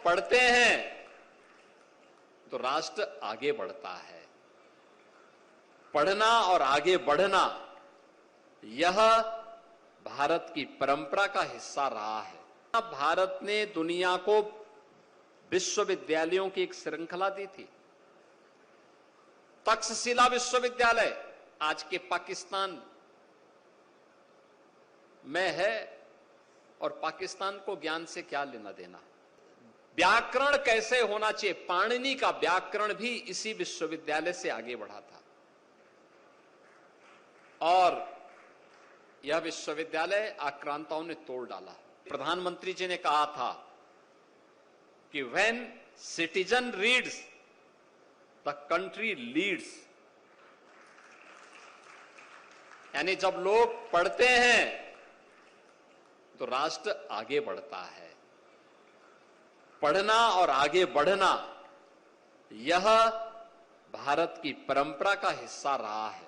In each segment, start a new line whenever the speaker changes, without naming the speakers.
पढ़ते हैं तो राष्ट्र आगे बढ़ता है। पढ़ना और आगे बढ़ना यह भारत की परंपरा का हिस्सा रहा है। भारत ने दुनिया को विश्वविद्यालयों की एक श्रृंखला दी थी। तक्षशिला विश्वविद्यालय आज के पाकिस्तान में है और पाकिस्तान को ज्ञान से क्या लेना देना। व्याकरण कैसे होना चाहिए, पाणिनि का व्याकरण भी इसी विश्वविद्यालय से आगे बढ़ा था। और यह विश्वविद्यालय आक्रांताओं ने तोड़ डाला। प्रधानमंत्री जी ने कहा था कि when citizen reads the country leads, यानी जब लोग पढ़ते हैं तो राष्ट्र आगे बढ़ता है। पढ़ना और आगे बढ़ना यह भारत की परंपरा का हिस्सा रहा है।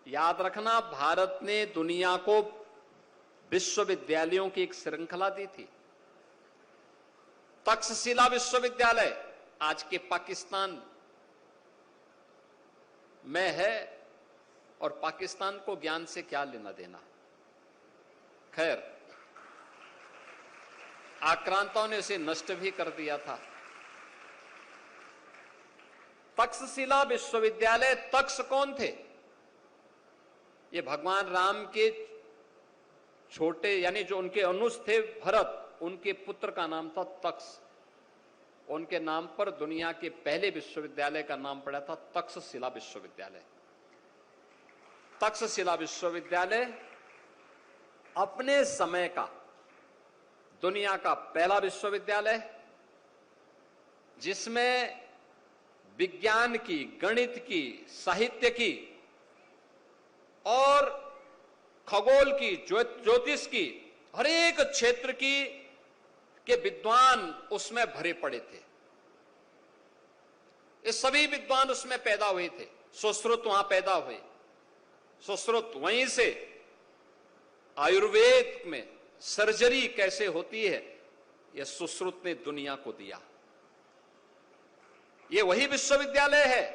याद रखना, भारत ने दुनिया को विश्वविद्यालयों की एक श्रृंखला दी थी। तक्षशिला विश्वविद्यालय आज के पाकिस्तान में है और पाकिस्तान को ज्ञान से क्या लेना देना। खैर, आक्रांताओं ने उसे नष्ट भी कर दिया था। तक्षशिला विश्वविद्यालय, तक्ष कौन थे? ये भगवान राम के छोटे, यानी जो उनके अनुज थे भरत, उनके पुत्र का नाम था तक्ष। उनके नाम पर दुनिया के पहले विश्वविद्यालय का नाम पड़ा था तक्षशिला विश्वविद्यालय। तक्षशिला विश्वविद्यालय अपने समय का दुनिया का पहला विश्वविद्यालय, जिसमें विज्ञान की, गणित की, साहित्य की और खगोल की, ज्योतिष की, हर एक क्षेत्र की के विद्वान उसमें भरे पड़े थे। ये सभी विद्वान उसमें पैदा हुए थे। सुश्रुत वहां पैदा हुए। सुश्रुत वहीं से आयुर्वेद में सर्जरी कैसे होती है, यह सुश्रुत ने दुनिया को दिया। यह वही विश्वविद्यालय है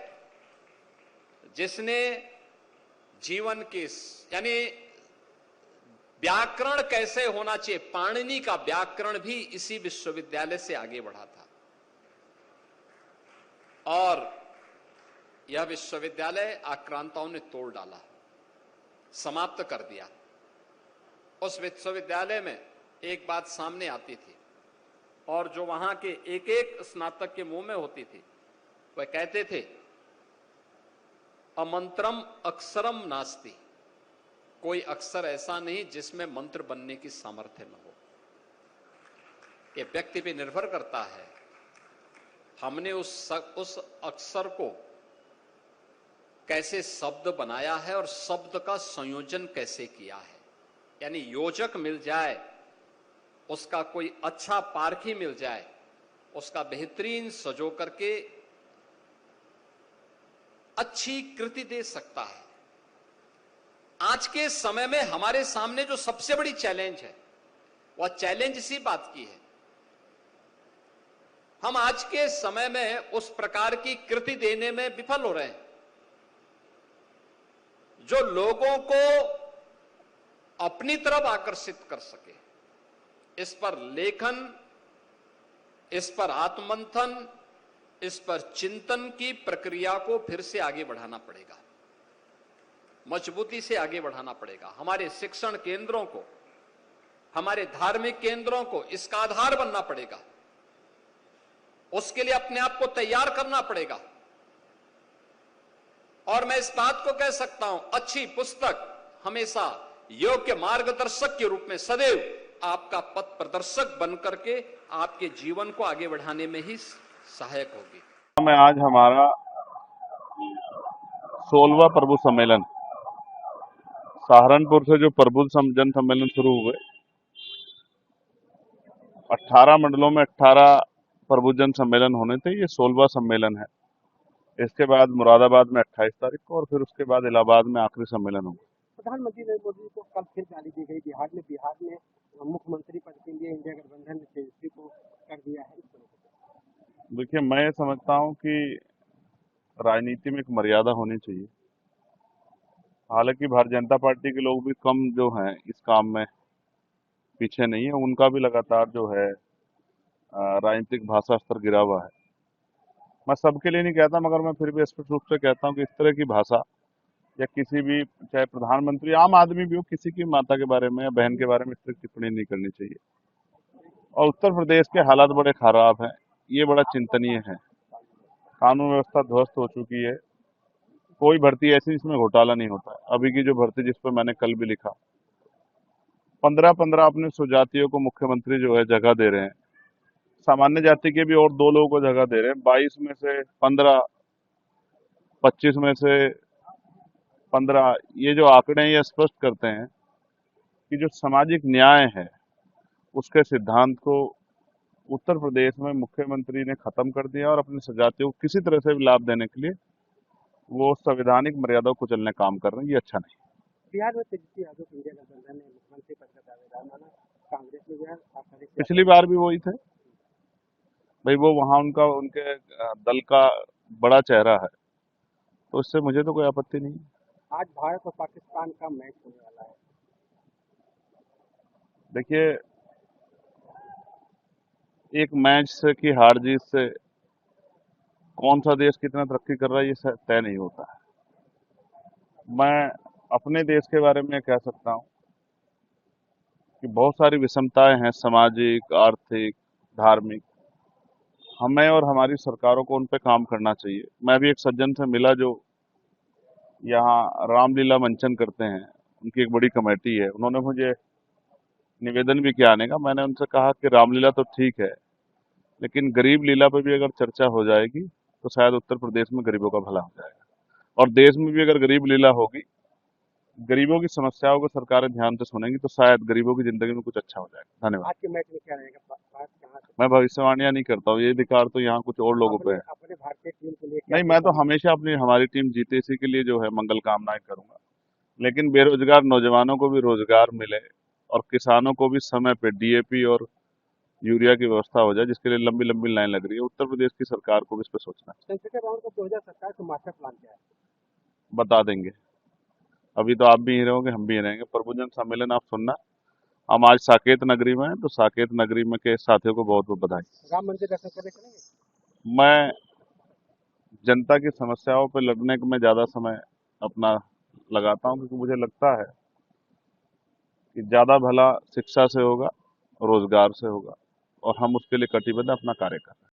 जिसने जीवन के, यानी व्याकरण कैसे होना चाहिए, पाणिनि का व्याकरण भी इसी विश्वविद्यालय से आगे बढ़ा था। और यह विश्वविद्यालय आक्रांताओं ने तोड़ डाला, समाप्त कर दिया। उस विश्वविद्यालय में एक बात सामने आती थी और जो वहां के एक एक स्नातक के मुंह में होती थी, वह कहते थे, अमंत्रम अक्षरम नास्ति। कोई अक्षर ऐसा नहीं जिसमें मंत्र बनने की सामर्थ्य न हो। यह व्यक्ति पे निर्भर करता है, हमने उस अक्षर को कैसे शब्द बनाया है और शब्द का संयोजन कैसे किया है। यानी योजक मिल जाए, उसका कोई अच्छा पारखी मिल जाए, उसका बेहतरीन सजो करके अच्छी कृति दे सकता है। आज के समय में हमारे सामने जो सबसे बड़ी चैलेंज है, वह चैलेंज इसी बात की है, हम आज के समय में उस प्रकार की कृति देने में विफल हो रहे हैं जो लोगों को अपनी तरफ आकर्षित कर सके। इस पर लेखन, इस पर आत्ममंथन, इस पर चिंतन की प्रक्रिया को फिर से आगे बढ़ाना पड़ेगा, मजबूती से आगे बढ़ाना पड़ेगा। हमारे शिक्षण केंद्रों को, हमारे धार्मिक केंद्रों को इसका आधार बनना पड़ेगा। उसके लिए अपने आप को तैयार करना पड़ेगा। और मैं इस बात को कह सकता हूं, अच्छी पुस्तक हमेशा योग्य मार्गदर्शक के रूप में सदैव आपका पथ प्रदर्शक बनकर के आपके जीवन को आगे बढ़ाने में ही सहायक होगी।
मैं आज हमारा 16वां प्रबुद्ध सम्मेलन, सहारनपुर से जो प्रबुद्ध जन सम्मेलन शुरू हुए, 18 मंडलों में 18 प्रबुद्ध जन सम्मेलन होने थे। ये 16वां सम्मेलन है। इसके बाद मुरादाबाद में 28 तारीख को और फिर उसके बाद इलाहाबाद में आखिरी सम्मेलन होगा।
प्रधानमंत्री नरेंद्र मोदी को कल फिर गाली दी गई। बिहार में मुख्यमंत्री पद के लिए इंडिया गठबंधन ने तेजस्वी को कर दिया है।
देखिए, मैं ये समझता हूँ कि राजनीति में एक मर्यादा होनी चाहिए। हालांकि भारतीय जनता पार्टी के लोग भी कम जो हैं इस काम में पीछे नहीं है, उनका भी लगातार जो है राजनीतिक भाषा स्तर गिरा हुआ है। मैं सबके लिए नहीं कहता, मगर मैं फिर भी स्पष्ट रूप से कहता हूँ कि इस तरह की भाषा या किसी भी, चाहे प्रधानमंत्री, आम आदमी भी हो, किसी की माता के बारे में या बहन के बारे में इस तरह की टिप्पणी नहीं करनी चाहिए। और उत्तर प्रदेश के हालात बड़े खराब हैं, ये बड़ा चिंतनीय है। कानून व्यवस्था ध्वस्त हो चुकी है, कोई भर्ती ऐसी जिसमें घोटाला नहीं होता है। अभी की जो भर्ती जिस पर मैंने कल भी लिखा, 15-15 अपने स्वजातियों को मुख्यमंत्री जो है जगह दे रहे हैं, सामान्य जाति के भी और 2 लोगों को जगह दे रहे हैं। 22 में से 15, 25 में से 15, ये जो आंकड़े हैं ये स्पष्ट करते हैं कि जो सामाजिक न्याय है उसके सिद्धांत को उत्तर प्रदेश में मुख्यमंत्री ने खत्म कर दिया और अपने स्वजातियों को किसी तरह से भी लाभ देने के लिए वो संवैधानिक मर्यादा को कुचलने काम कर रहे हैं। ये अच्छा नहीं।
बिहार में तेजस्वी यादव इंडिया गठबंधन ने मुख्यमंत्री पद का दावेदार माना। कांग्रेस में जो है आखिरी
पिछली बार भी वही थे भाई, वो वहां उनका उनके दल का बड़ा चेहरा है, तो इससे मुझे तो कोई आपत्ति नहीं है।
आज भारत और पाकिस्तान का मैच होने वाला है।
देखिए, एक मैच से की हार जीत से कौन सा देश कितना तरक्की कर रहा है ये तय नहीं होता है। मैं अपने देश के बारे में कह सकता हूँ कि बहुत सारी विषमताएं हैं, सामाजिक, आर्थिक, धार्मिक। हमें और हमारी सरकारों को उन पे काम करना चाहिए। मैं भी एक सज्जन से मिला जो यहाँ रामलीला मंचन करते हैं, उनकी एक बड़ी कमेटी है। उन्होंने मुझे निवेदन भी किया आने का। मैंने उनसे कहा कि रामलीला तो ठीक है, लेकिन गरीब लीला पे भी अगर चर्चा हो जाएगी तो शायद उत्तर प्रदेश में गरीबों का भला हो जाएगा, और देश में भी अगर गरीब लीला होगी, गरीबों की समस्याओं को सरकारें ध्यान से सुनेंगी, तो शायद गरीबों की जिंदगी में कुछ अच्छा हो जाएगा। धन्यवाद।
आज के मैच में क्या रहेगा? भारत कहाँ से?
मैं भविष्यवाणियां नहीं करता हूँ, ये अधिकार तो यहाँ कुछ और लोगों पे है।
अपने भारतीय टीम के लिए क्या
नहीं, मैं तो हमेशा अपनी हमारी टीम जीते इसी के लिए जो है मंगल कामनाएं करूंगा। लेकिन बेरोजगार नौजवानों को भी रोजगार मिले और किसानों को भी समय पे डीएपी और यूरिया की व्यवस्था हो जाए, जिसके लिए लंबी लंबी लाइन लग रही है। उत्तर प्रदेश की सरकार को भी इस पर सोचना है।
संसदीय राउंड का 2027 का मास्टर प्लान क्या है?
बता देंगे। अभी तो आप भी ही रहोगे, हम भी ही रहेंगे। प्रबुद्धन सम्मेलन आप सुनना। हम आज साकेत नगरी में हैं, तो साकेत नगरी में के साथियों को बहुत बहुत बधाई।
राम मंदिर दर्शन करने चलेंगे?
मैं जनता की समस्याओं पर लड़ने में ज्यादा समय अपना लगाता हूं, क्योंकि मुझे लगता है कि ज्यादा भला शिक्षा से होगा, रोजगार से होगा, और हम उसके लिए कटिबद्ध अपना कार्य कर रहे हैं।